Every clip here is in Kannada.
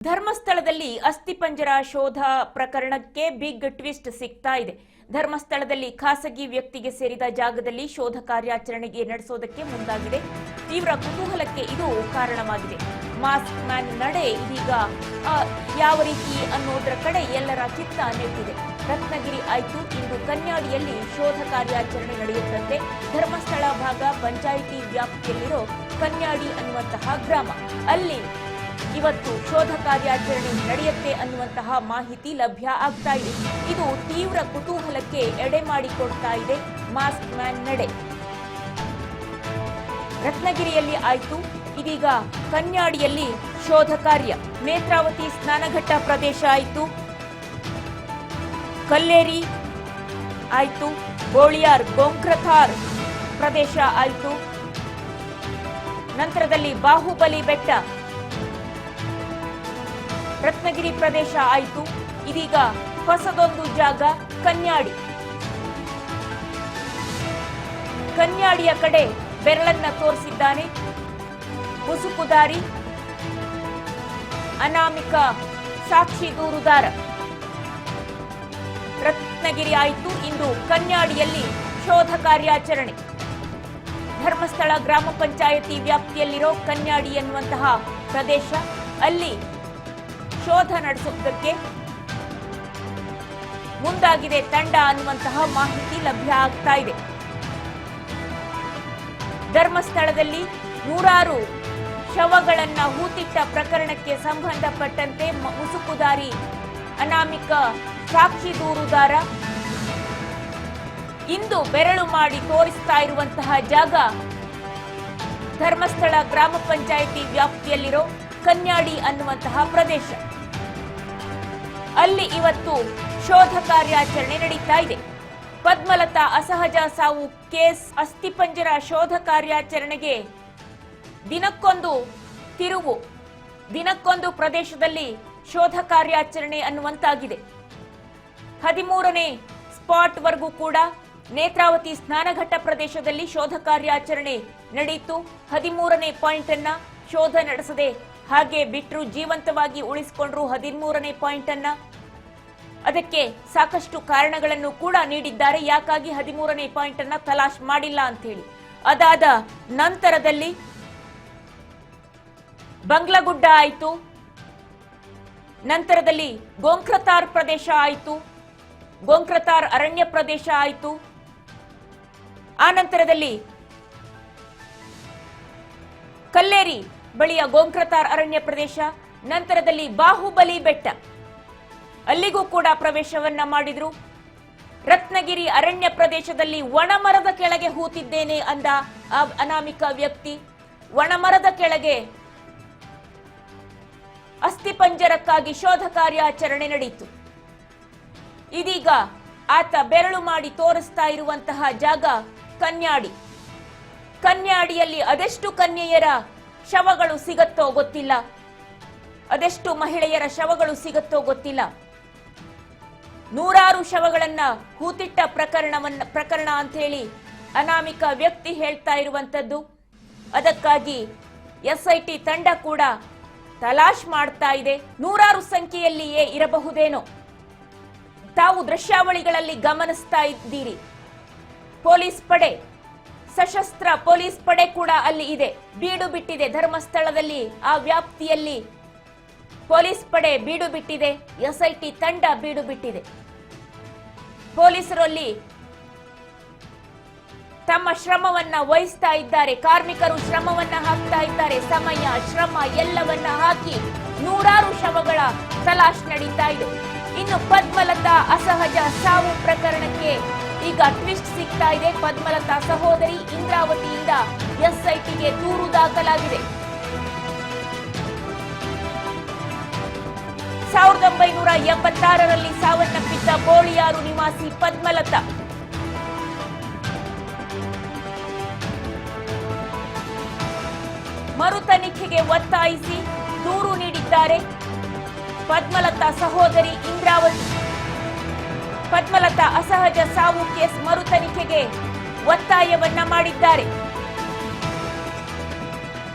ಧರ್ಮಸ್ಥಳದಲ್ಲಿ ಅಸ್ಥಿಪಂಜರ ಶೋಧ ಪ್ರಕರಣಕ್ಕೆ ಬಿಗ್ ಟ್ವಿಸ್ಟ್ ಸಿಗ್ತಾ ಇದೆ. ಧರ್ಮಸ್ಥಳದಲ್ಲಿ ಖಾಸಗಿ ವ್ಯಕ್ತಿಗೆ ಸೇರಿದ ಜಾಗದಲ್ಲಿ ಶೋಧ ಕಾರ್ಯಾಚರಣೆಗೆ ನಡೆಸೋದಕ್ಕೆ ಮುಂದಾಗಿದೆ. ತೀವ್ರ ಕುತೂಹಲಕ್ಕೆ ಇದು ಕಾರಣವಾಗಿದೆ. ಮಾಸ್ಕ್ ಮ್ಯಾನ್ ನಡೆ ಇದೀಗ ಯಾವ ರೀತಿ ಅನ್ನೋದರ ಕಡೆ ಎಲ್ಲರ ಚಿತ್ತ ನೆಟ್ಟಿದೆ. ರತ್ನಗಿರಿ ಆಯ್ತು, ಇಂದು ಕನ್ಯಾಡಿಯಲ್ಲಿ ಶೋಧ ಕಾರ್ಯಾಚರಣೆ ನಡೆಯುತ್ತಂತೆ. ಧರ್ಮಸ್ಥಳ ಭಾಗ ಪಂಚಾಯಿತಿ ವ್ಯಾಪ್ತಿಯಲ್ಲಿರೋ ಕನ್ಯಾಡಿ ಅನ್ನುವಂತಹ ಗ್ರಾಮ, ಅಲ್ಲಿ ಇವತ್ತು ಶೋಧ ಕಾರ್ಯಾಚರಣೆ ನಡೆಯುತ್ತೆ ಅನ್ನುವಂತಹ ಮಾಹಿತಿ ಲಭ್ಯ ಆಗ್ತಾ ಇದೆ. ಇದು ತೀವ್ರ ಕುತೂಹಲಕ್ಕೆ ಎಡೆ ಮಾಡಿಕೊಡ್ತಾ ಇದೆ. ಮಾಸ್ಕ್ ಮ್ಯಾನ್ ನಡೆ ರತ್ನಗಿರಿಯಲ್ಲಿ ಆಯ್ತು, ಇದೀಗ ಕನ್ಯಾಡಿಯಲ್ಲಿ ಶೋಧ ಕಾರ್ಯ. ನೇತ್ರಾವತಿ ಸ್ನಾನಘಟ್ಟ ಪ್ರದೇಶ ಆಯ್ತು, ಕಲ್ಲೇರಿ ಆಯ್ತು, ಗೋಳಿಯಾರ್ ಗೋಂಕ್ರಥಾರ್ ಪ್ರದೇಶ ಆಯ್ತು, ನಂತರದಲ್ಲಿ ಬಾಹುಬಲಿ ಬೆಟ್ಟ ರತ್ನಗಿರಿ ಪ್ರದೇಶ ಆಯಿತು. ಇದೀಗ ಹೊಸದೊಂದು ಜಾಗ ಕನ್ಯಾಡಿ. ಕನ್ಯಾಡಿಯ ಕಡೆ ಬೆರಳನ್ನ ತೋರಿಸಿದ್ದಾನೆ ಮುಸುಕುದಾರಿ, ಅನಾಮಿಕ ಸಾಕ್ಷಿ ದೂರುದಾರ. ರತ್ನಗಿರಿ ಆಯಿತು, ಇಂದು ಕನ್ಯಾಡಿಯಲ್ಲಿ ಶೋಧ ಕಾರ್ಯಾಚರಣೆ. ಧರ್ಮಸ್ಥಳ ಗ್ರಾಮ ಪಂಚಾಯತಿ ವ್ಯಾಪ್ತಿಯಲ್ಲಿರೋ ಕನ್ಯಾಡಿ ಎನ್ನುವಂತಹ ಪ್ರದೇಶ, ಅಲ್ಲಿ ಶೋಧ ನಡೆಸುವುದಕ್ಕೆ ಮುಂದಾಗಿದೆ ತಂಡ ಅನ್ನುವಂತಹ ಮಾಹಿತಿ ಲಭ್ಯ ಆಗ್ತಾ ಇದೆ. ಧರ್ಮಸ್ಥಳದಲ್ಲಿ ನೂರಾರು ಶವಗಳನ್ನ ಹೂತಿಟ್ಟ ಪ್ರಕರಣಕ್ಕೆ ಸಂಬಂಧಪಟ್ಟಂತೆ ಮುಸುಕುದಾರಿ, ಅನಾಮಿಕ ಸಾಕ್ಷಿ ದೂರುದಾರ ಇಂದು ಬೆರಳು ಮಾಡಿ ತೋರಿಸ್ತಾ ಇರುವಂತಹ ಜಾಗ ಧರ್ಮಸ್ಥಳ ಗ್ರಾಮ ಪಂಚಾಯಿತಿ ವ್ಯಾಪ್ತಿಯಲ್ಲಿರೋ ಕನ್ಯಾಡಿ ಅನ್ನುವಂತಹ ಪ್ರದೇಶ. ಅಲ್ಲಿ ಇವತ್ತು ಶೋಧ ಕಾರ್ಯಾಚರಣೆ ನಡೀತಾ ಇದೆ. ಪದ್ಮಲತಾ ಅಸಹಜ ಸಾವು ಕೇಸ್ ಅಸ್ಥಿಪಂಜರ ಶೋಧ ಕಾರ್ಯಾಚರಣೆಗೆ ದಿನಕ್ಕೊಂದು ತಿರುವು, ದಿನಕ್ಕೊಂದು ಪ್ರದೇಶದಲ್ಲಿ ಶೋಧ ಕಾರ್ಯಾಚರಣೆ ಅನ್ನುವಂತಾಗಿದೆ. 13ನೇ ಸ್ಪಾಟ್ ವರೆಗೂ ಕೂಡ ನೇತ್ರಾವತಿ ಸ್ನಾನಘಟ್ಟ ಪ್ರದೇಶದಲ್ಲಿ ಶೋಧ ಕಾರ್ಯಾಚರಣೆ ನಡೆಯಿತು. 13ನೇ ಪಾಯಿಂಟ್ ಅನ್ನ ಶೋಧ ನಡೆಸದೆ ಹಾಗೆ ಬಿಟ್ಟರು, ಜೀವಂತವಾಗಿ ಉಳಿಸಿಕೊಂಡ್ರು 13ನೇ ಪಾಯಿಂಟ್ ಅನ್ನ. ಅದಕ್ಕೆ ಸಾಕಷ್ಟು ಕಾರಣಗಳನ್ನು ಕೂಡ ನೀಡಿದ್ದಾರೆ, ಯಾಕಾಗಿ 13ನೇ ಪಾಯಿಂಟ್ ಅನ್ನ ತಲಾಶ್ ಮಾಡಿಲ್ಲ ಅಂತ ಹೇಳಿ. ಅದಾದ ನಂತರದಲ್ಲಿ ಬಂಗ್ಲಗುಡ್ಡ ಆಯಿತು, ನಂತರದಲ್ಲಿ ಗೋಂಕ್ರತಾರ್ ಪ್ರದೇಶ ಆಯಿತು, ಗೋಂಕ್ರತಾರ್ ಅರಣ್ಯ ಪ್ರದೇಶ ಆಯಿತು, ಆ ನಂತರದಲ್ಲಿ ಕಲ್ಲೇರಿ ಬಳಿಯ ಗೋಂಕ್ರತಾರ್ ಅರಣ್ಯ ಪ್ರದೇಶ, ನಂತರದಲ್ಲಿ ಬಾಹುಬಲಿ ಬೆಟ್ಟ, ಅಲ್ಲಿಗೂ ಕೂಡ ಪ್ರವೇಶವನ್ನ ಮಾಡಿದ್ರು. ರತ್ನಗಿರಿ ಅರಣ್ಯ ಪ್ರದೇಶದಲ್ಲಿ ಒಣಮರದ ಕೆಳಗೆ ಹೂತಿದ್ದೇನೆ ಅಂದ ಅನಾಮಿಕ ವ್ಯಕ್ತಿ. ಒಣಮರದ ಕೆಳಗೆ ಅಸ್ಥಿಪಂಜರಕ್ಕಾಗಿ ಶೋಧ ಕಾರ್ಯಾಚರಣೆ ನಡೆಯಿತು. ಇದೀಗ ಆತ ಬೆರಳು ಮಾಡಿ ತೋರಿಸ್ತಾ ಇರುವಂತಹ ಜಾಗ ಕನ್ಯಾಡಿ. ಕನ್ಯಾಡಿಯಲ್ಲಿ ಅದೆಷ್ಟು ಕನ್ಯೆಯರ ಶವಗಳು ಸಿಗತ್ತೋ ಗೊತ್ತಿಲ್ಲ, ಅದೆಷ್ಟು ಮಹಿಳೆಯರ ಶವಗಳು ಸಿಗತ್ತೋ ಗೊತ್ತಿಲ್ಲ. ನೂರಾರು ಶವಗಳನ್ನ ಹೂತಿಟ್ಟ ಪ್ರಕರಣ ಅಂತ ಹೇಳಿ ಅನಾಮಿಕ ವ್ಯಕ್ತಿ ಹೇಳ್ತಾ ಇರುವಂತದ್ದು. ಅದಕ್ಕಾಗಿ ಎಸ್ಐಟಿ ತಂಡ ಕೂಡ ತಲಾಶ್ ಮಾಡ್ತಾ ಇದೆ. ನೂರಾರು ಸಂಖ್ಯೆಯಲ್ಲಿಯೇ ಇರಬಹುದೇನೋ. ತಾವು ದೃಶ್ಯಾವಳಿಗಳಲ್ಲಿ ಗಮನಿಸ್ತಾ ಇದ್ದೀರಿ, ಪೊಲೀಸ್ ಪಡೆ, ಸಶಸ್ತ್ರ ಪೊಲೀಸ್ ಪಡೆ ಕೂಡ ಅಲ್ಲಿ ಇದೆ, ಬೀಡು ಬಿಟ್ಟಿದೆ. ಧರ್ಮಸ್ಥಳದಲ್ಲಿ ಆ ವ್ಯಾಪ್ತಿಯಲ್ಲಿ ಪೊಲೀಸ್ ಪಡೆ ಬೀಡು ಬಿಟ್ಟಿದೆ, ಎಸ್ಐಟಿ ತಂಡ ಬೀಡು ಬಿಟ್ಟಿದೆ. ಪೊಲೀಸರಲ್ಲಿ ತಮ್ಮ ಶ್ರಮವನ್ನ ವಹಿಸ್ತಾ ಇದ್ದಾರೆ, ಕಾರ್ಮಿಕರು ಶ್ರಮವನ್ನ ಹಾಕ್ತಾ ಇದ್ದಾರೆ. ಸಮಯ, ಶ್ರಮ ಎಲ್ಲವನ್ನ ಹಾಕಿ ನೂರಾರು ಶವಗಳ ತಲಾಶ್ ನಡೀತಾ ಇದೆ. ಇನ್ನು ಪದ್ಮಲತಾ ಅಸಹಜ ಸಾವು ಪ್ರಕರಣಕ್ಕೆ ಈಗ ಟ್ವಿಸ್ಟ್ ಸಿಗ್ತಾ ಇದೆ. ಪದ್ಮಲತಾ ಸಹೋದರಿ ಇಂದ್ರಾವತಿಯಿಂದ ಎಸ್ಐಟಿಗೆ ದೂರು ದಾಖಲಾಗಿದೆ. 1976ರಲ್ಲಿ ಸಾವನ್ನಪ್ಪಿದ್ದ ಬೋಳಿಯಾರು ನಿವಾಸಿ ಪದ್ಮಲತಾ ಮರು ತನಿಖೆಗೆ ಒತ್ತಾಯಿಸಿ ದೂರು ನೀಡಿದ್ದಾರೆ ಪದ್ಮಲತಾ ಸಹೋದರಿ ಇಂದ್ರಾವತಿ. ಪದ್ಮಲತಾ ಅಸಹಜ ಸಾವು ಕೇಸ್ ಮರು ತನಿಖೆಗೆ ಒತ್ತಾಯವನ್ನ ಮಾಡಿದ್ದಾರೆ.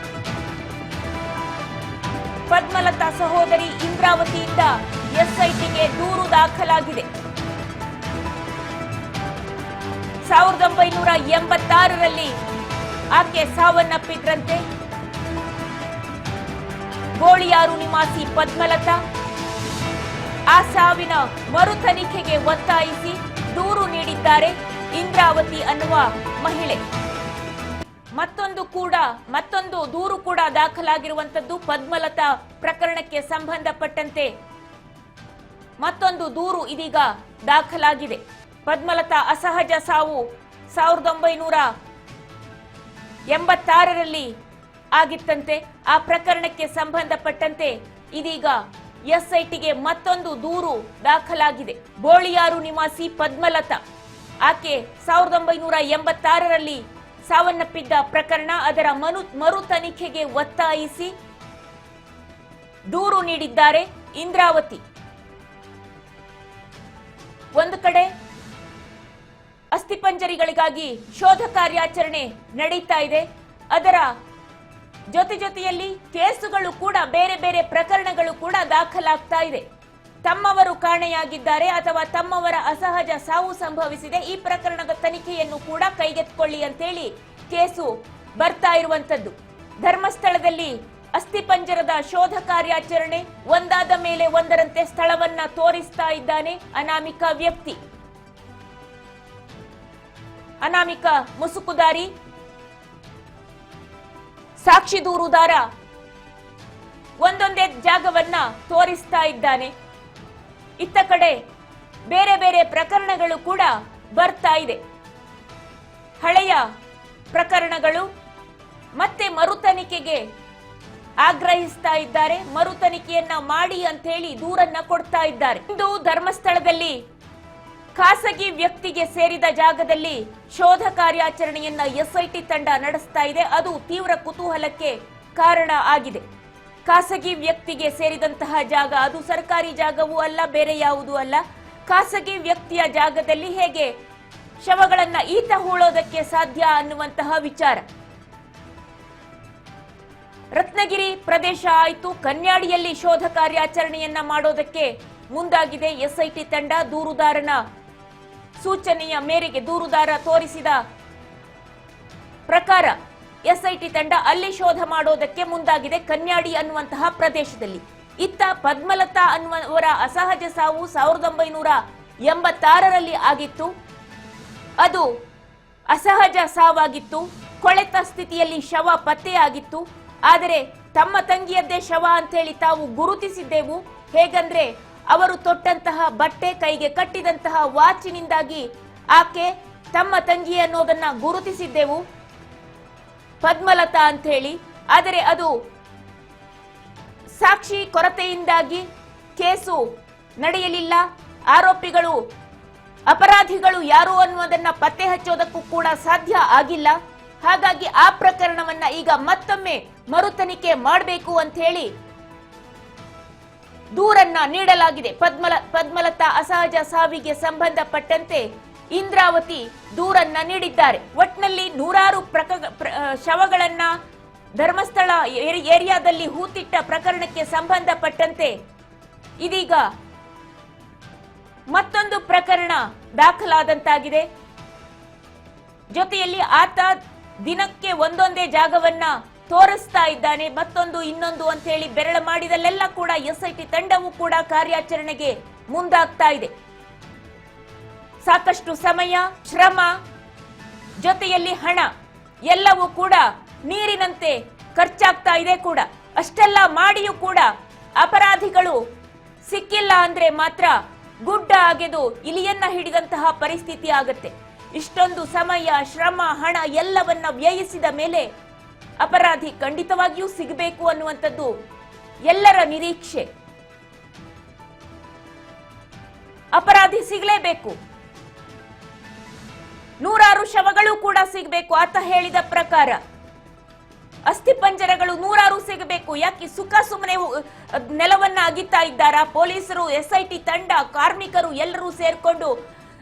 ಪದ್ಮಲತಾ ಸಹೋದರಿ ಇಂದ್ರಾವತಿಯಿಂದ ಎಸ್ಐಟಿಗೆ ದೂರು ದಾಖಲಾಗಿದೆ. 1986ರಲ್ಲಿ ಆಕೆ ಸಾವನ್ನಪ್ಪಿದ್ರಂತೆ. ಗೋಳಿಯಾರು ನಿವಾಸಿ ಪದ್ಮಲತಾ ಆ ಸಾವಿನ ಮರು ತನಿಖೆಗೆ ಒತ್ತಾಯಿಸಿ ದೂರು ನೀಡಿದ್ದಾರೆ ಇಂದ್ರಾವತಿ ಅನ್ನುವ ಮಹಿಳೆ. ಮತ್ತೊಂದು ದೂರು ಕೂಡ ದಾಖಲಾಗಿರುವಂತದ್ದು ಪದ್ಮಲತಾ ಪ್ರಕರಣಕ್ಕೆ ಸಂಬಂಧಪಟ್ಟಂತೆ ಮತ್ತೊಂದು ದೂರು ಇದೀಗ ದಾಖಲಾಗಿದೆ. ಪದ್ಮಲತಾ ಅಸಹಜ ಸಾವು 1986ರಲ್ಲಿ ಆಗಿತ್ತಂತೆ. ಆ ಪ್ರಕರಣಕ್ಕೆ ಸಂಬಂಧಪಟ್ಟಂತೆ ಇದೀಗ ಎಸ್ಐಟಿಗೆ ಮತ್ತೊಂದು ದೂರು ದಾಖಲಾಗಿದೆ. ಬೋಳಿಯಾರು ನಿವಾಸಿ ಪದ್ಮಲತಾ ಆಕೆ 1986ರಲ್ಲಿ ಸಾವನ್ನಪ್ಪಿದ್ದ ಪ್ರಕರಣ, ಅದರ ಮರು ತನಿಖೆಗೆ ಒತ್ತಾಯಿಸಿ ದೂರು ನೀಡಿದ್ದಾರೆ ಇಂದ್ರಾವತಿ. ಒಂದು ಕಡೆ ಅಸ್ಥಿಪಂಜರಿಗಳಿಗಾಗಿ ಶೋಧ ಕಾರ್ಯಾಚರಣೆ ನಡೀತಾ ಇದೆ. ಅದರ ಜೊತೆಯಲ್ಲಿ ಕೇಸುಗಳು ಕೂಡ ಬೇರೆ ಬೇರೆ ಪ್ರಕರಣಗಳು ಕೂಡ ದಾಖಲಾಗ್ತಾ ಇದೆ. ತಮ್ಮವರು ಕಾಣೆಯಾಗಿದ್ದಾರೆ ಅಥವಾ ತಮ್ಮವರ ಅಸಹಜ ಸಾವು ಸಂಭವಿಸಿದೆ, ಈ ಪ್ರಕರಣದ ತನಿಖೆಯನ್ನು ಕೂಡ ಕೈಗೆತ್ತಿಕೊಳ್ಳಿ ಅಂತೇಳಿ ಕೇಸು ಬರ್ತಾ ಇರುವಂತದ್ದು. ಧರ್ಮಸ್ಥಳದಲ್ಲಿ ಅಸ್ಥಿಪಂಜರದ ಶೋಧ ಕಾರ್ಯಾಚರಣೆ ಒಂದಾದ ಮೇಲೆ ಒಂದರಂತೆ ಸ್ಥಳವನ್ನ ತೋರಿಸ್ತಾ ಇದ್ದಾನೆ ಅನಾಮಿಕ ವ್ಯಕ್ತಿ. ಅನಾಮಿಕ ಮುಸುಕುದಾರಿ, ಸಾಕ್ಷಿ ದೂರುದಾರ ಒಂದೊಂದೇ ಜಾಗವನ್ನ ತೋರಿಸ್ತಾ ಇದ್ದಾನೆ. ಇತ್ತ ಕಡೆ ಬೇರೆ ಬೇರೆ ಪ್ರಕರಣಗಳು ಕೂಡ ಬರ್ತಾ ಇದೆ. ಹಳೆಯ ಪ್ರಕರಣಗಳು ಮತ್ತೆ ಮರು ತನಿಖೆಗೆ ಆಗ್ರಹಿಸ್ತಾ ಇದ್ದಾರೆ. ಮರು ತನಿಖೆಯನ್ನ ಮಾಡಿ ಅಂತ ಹೇಳಿ ದೂರನ್ನ ಕೊಡ್ತಾ ಇದ್ದಾರೆ. ಇಂದು ಧರ್ಮಸ್ಥಳದಲ್ಲಿ ಖಾಸಗಿ ವ್ಯಕ್ತಿಗೆ ಸೇರಿದ ಜಾಗದಲ್ಲಿ ಶೋಧ ಕಾರ್ಯಾಚರಣೆಯನ್ನ ಎಸ್ಐಟಿ ತಂಡ ನಡೆಸ್ತಾ ಇದೆ. ಅದು ತೀವ್ರ ಕುತೂಹಲಕ್ಕೆ ಕಾರಣ ಆಗಿದೆ. ಖಾಸಗಿ ವ್ಯಕ್ತಿಗೆ ಸೇರಿದಂತಹ ಜಾಗ, ಅದು ಸರ್ಕಾರಿ ಜಾಗವೂ ಅಲ್ಲ, ಬೇರೆ ಯಾವುದೂ ಅಲ್ಲ. ಖಾಸಗಿ ವ್ಯಕ್ತಿಯ ಜಾಗದಲ್ಲಿ ಹೇಗೆ ಶವಗಳನ್ನ ಈತ ಹೂಳೋದಕ್ಕೆ ಸಾಧ್ಯ ಅನ್ನುವಂತಹ ವಿಚಾರ. ರತ್ನಗಿರಿ ಪ್ರದೇಶ ಆಯಿತು, ಕನ್ಯಾಡಿಯಲ್ಲಿ ಶೋಧ ಕಾರ್ಯಾಚರಣೆಯನ್ನ ಮಾಡೋದಕ್ಕೆ ಮುಂದಾಗಿದೆ ಎಸ್ಐಟಿ ತಂಡ. ದೂರುದಾರನ ಸೂಚನೆಯ ಮೇರೆಗೆ, ದೂರುದಾರ ತೋರಿಸಿದ ಪ್ರಕಾರ ಎಸ್ಐಟಿ ತಂಡ ಅಲ್ಲಿ ಶೋಧ ಮಾಡೋದಕ್ಕೆ ಮುಂದಾಗಿದೆ, ಕನ್ಯಾಡಿ ಅನ್ನುವಂತಹ ಪ್ರದೇಶದಲ್ಲಿ. ಇತ್ತ ಪದ್ಮಲತಾ ಅನ್ನುವರ ಅಸಹಜ ಸಾವು 1986ರಲ್ಲಿ ಆಗಿತ್ತು. ಅದು ಅಸಹಜ ಸಾವಾಗಿತ್ತು. ಕೊಳೆತ ಸ್ಥಿತಿಯಲ್ಲಿ ಶವ ಪತ್ತೆಯಾಗಿತ್ತು. ಆದರೆ ತಮ್ಮ ತಂಗಿಯದ್ದೇ ಶವ ಅಂತೇಳಿ ತಾವು ಗುರುತಿಸಿದ್ದೆವು. ಹೇಗಂದ್ರೆ ಅವರು ತೊಟ್ಟಂತಹ ಬಟ್ಟೆ, ಕೈಗೆ ಕಟ್ಟಿದಂತಹ ವಾಚಿನಿಂದಾಗಿ ಆಕೆ ತಮ್ಮ ತಂಗಿ ಅನ್ನೋದನ್ನ ಗುರುತಿಸಿದ್ದೆವು, ಪದ್ಮಲತಾ ಅಂತ ಹೇಳಿ. ಆದರೆ ಅದು ಸಾಕ್ಷಿ ಕೊರತೆಯಿಂದಾಗಿ ಕೇಸು ನಡೆಯಲಿಲ್ಲ. ಆರೋಪಿಗಳು, ಅಪರಾಧಿಗಳು ಯಾರು ಅನ್ನುವುದನ್ನ ಪತ್ತೆ ಹಚ್ಚೋದಕ್ಕೂ ಕೂಡ ಸಾಧ್ಯ ಆಗಿಲ್ಲ. ಹಾಗಾಗಿ ಆ ಪ್ರಕರಣವನ್ನ ಈಗ ಮತ್ತೊಮ್ಮೆ ಮರು ತನಿಖೆ ಮಾಡಬೇಕು ಅಂತ ಹೇಳಿ ದೂರನ್ನ ನೀಡಲಾಗಿದೆ. ಪದ್ಮಲತಾ ಅಸಹಜ ಸಾವಿಗೆ ಸಂಬಂಧಪಟ್ಟಂತೆ ಇಂದ್ರಾವತಿ ದೂರನ್ನ ನೀಡಿದ್ದಾರೆ. ಒಟ್ನಲ್ಲಿ ನೂರಾರು ಶವಗಳನ್ನ ಧರ್ಮಸ್ಥಳ ಏರಿಯಾದಲ್ಲಿ ಹೂತಿಟ್ಟ ಪ್ರಕರಣಕ್ಕೆ ಸಂಬಂಧಪಟ್ಟಂತೆ ಇದೀಗ ಮತ್ತೊಂದು ಪ್ರಕರಣ ದಾಖಲಾದಂತಾಗಿದೆ. ಜೊತೆಯಲ್ಲಿ ಆತ ದಿನಕ್ಕೆ ಒಂದೊಂದೇ ಜಾಗವನ್ನ ತೋರಿಸ್ತಾ ಇದ್ದಾನೆ, ಮತ್ತೊಂದು ಇನ್ನೊಂದು ಅಂತ ಹೇಳಿ ಬೆರಳು ಮಾಡಿದಲ್ಲೆಲ್ಲ ಕೂಡ ಎಸ್ಐಟಿ ತಂಡವೂ ಕೂಡ ಕಾರ್ಯಾಚರಣೆಗೆ ಮುಂದಾಗ್ತಾ ಇದೆ. ಸಾಕಷ್ಟು ಸಮಯ, ಶ್ರಮ, ಜೊತೆಯಲ್ಲಿ ಹಣ ಎಲ್ಲವೂ ಕೂಡ ನೀರಿನಂತೆ ಖರ್ಚಾಗ್ತಾ ಇದೆ ಕೂಡ. ಅಷ್ಟೆಲ್ಲ ಮಾಡಿಯೂ ಕೂಡ ಅಪರಾಧಿಗಳು ಸಿಕ್ಕಿಲ್ಲ ಅಂದ್ರೆ ಮಾತ್ರ ಗುಡ್ಡ ಅಗೆದು ಇಲಿಯನ್ನ ಹಿಡಿದಂತಹ ಪರಿಸ್ಥಿತಿ ಆಗುತ್ತೆ. ಇಷ್ಟೊಂದು ಸಮಯ, ಶ್ರಮ, ಹಣ ಎಲ್ಲವನ್ನ ವ್ಯಯಿಸಿದ ಮೇಲೆ ಅಪರಾಧಿ ಖಂಡಿತವಾಗಿಯೂ ಸಿಗಬೇಕು ಅನ್ನುವಂಥದ್ದು ಎಲ್ಲರ ನಿರೀಕ್ಷೆ. ಅಪರಾಧಿ ಸಿಗಲೇಬೇಕು, ನೂರಾರು ಶವಗಳು ಕೂಡ ಸಿಗಬೇಕು. ಆತ ಹೇಳಿದ ಪ್ರಕಾರ ಅಸ್ಥಿಪಂಜರಗಳು ನೂರಾರು ಸಿಗಬೇಕು. ಯಾಕೆ ಸುಖ ಸುಮ್ಮನೆ ನೆಲವನ್ನ ಅಗಿತಾ ಇದ್ದಾರಾ? ಪೊಲೀಸರು, ಎಸ್ಐಟಿ ತಂಡ, ಕಾರ್ಮಿಕರು ಎಲ್ಲರೂ ಸೇರ್ಕೊಂಡು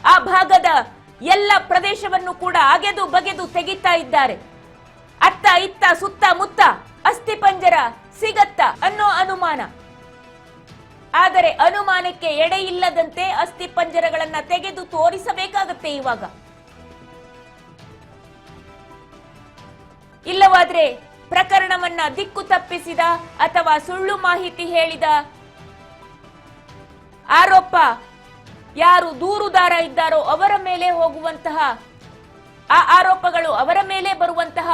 ಆ ಭಾಗದ ಎಲ್ಲ ಪ್ರದೇಶವನ್ನು ಕೂಡ ಅಗೆದು ಬಗೆದು ತೆಗಿತಾ ಇದ್ದಾರೆ. ಅತ್ತ ಇತ್ತ ಸುತ್ತ ಮುತ್ತ ಅಸ್ಥಿಪಂಜರ ಸಿಗತ್ತಾ ಅನ್ನೋ ಅನುಮಾನ. ಆದರೆ ಅನುಮಾನಕ್ಕೆ ಎಡೆ ಇಲ್ಲದಂತೆ ಅಸ್ಥಿ ಪಂಜರಗಳನ್ನ ತೆಗೆದು ತೋರಿಸಬೇಕಾಗತ್ತೆ ಇವಾಗ. ಇಲ್ಲವಾದ್ರೆ ಪ್ರಕರಣವನ್ನ ದಿಕ್ಕು ತಪ್ಪಿಸಿದ ಅಥವಾ ಸುಳ್ಳು ಮಾಹಿತಿ ಹೇಳಿದ ಆರೋಪ ಯಾರು ದೂರುದಾರ ಇದ್ದಾರೋ ಅವರ ಮೇಲೆ ಹೋಗುವಂತಹ ಆ ಆರೋಪಗಳು ಅವರ ಮೇಲೆ ಬರುವಂತಹ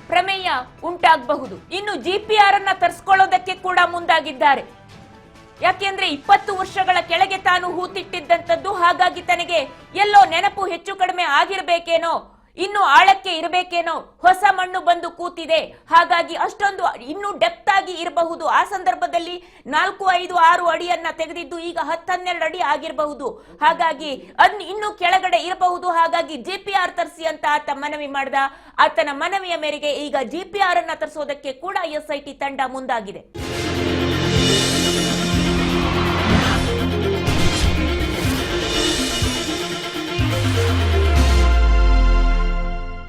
ಪ್ರಮೇಯ ಉಂಟಾಗಬಹುದು. ಇನ್ನು ಜಿಪಿಆರ್ ಅನ್ನ ತರಿಸ್ಕೊಳ್ಳೋದಕ್ಕೆ ಕೂಡ ಮುಂದಾಗಿದ್ದಾರೆ. ಯಾಕೆಂದ್ರೆ 20 ವರ್ಷಗಳ ಕೆಳಗೆ ತಾನು ಹೂತಿಟ್ಟಿದ್ದಂಥದ್ದು, ಹಾಗಾಗಿ ತನಗೆ ಎಲ್ಲೋ ನೆನಪು ಹೆಚ್ಚು ಕಡಿಮೆ ಆಗಿರ್ಬೇಕೇನೋ, ಇನ್ನು ಆಳಕ್ಕೆ ಇರಬೇಕೇನೋ, ಹೊಸ ಮಣ್ಣು ಬಂದು ಕೂತಿದೆ, ಹಾಗಾಗಿ ಅಷ್ಟೊಂದು ಇನ್ನು ಡೆಪ್ತ್ ಆಗಿ ಇರಬಹುದು. ಆ ಸಂದರ್ಭದಲ್ಲಿ 4, 5, 6 ಅಡಿಯನ್ನ ತೆಗೆದಿದ್ದು ಈಗ 10-12 ಅಡಿ ಆಗಿರಬಹುದು. ಹಾಗಾಗಿ ಇನ್ನು ಕೆಳಗಡೆ ಇರಬಹುದು. ಹಾಗಾಗಿ ಜಿಪಿಆರ್ ತರಿಸಿ ಅಂತ ಆತ ಮನವಿ ಮಾಡಿದ. ಆತನ ಮನವಿಯ ಮೇರೆಗೆ ಈಗ ಜಿಪಿಆರ್ ಅನ್ನ ತರಿಸೋದಕ್ಕೆ ಕೂಡ ಎಸ್ಐಟಿ ತಂಡ ಮುಂದಾಗಿದೆ.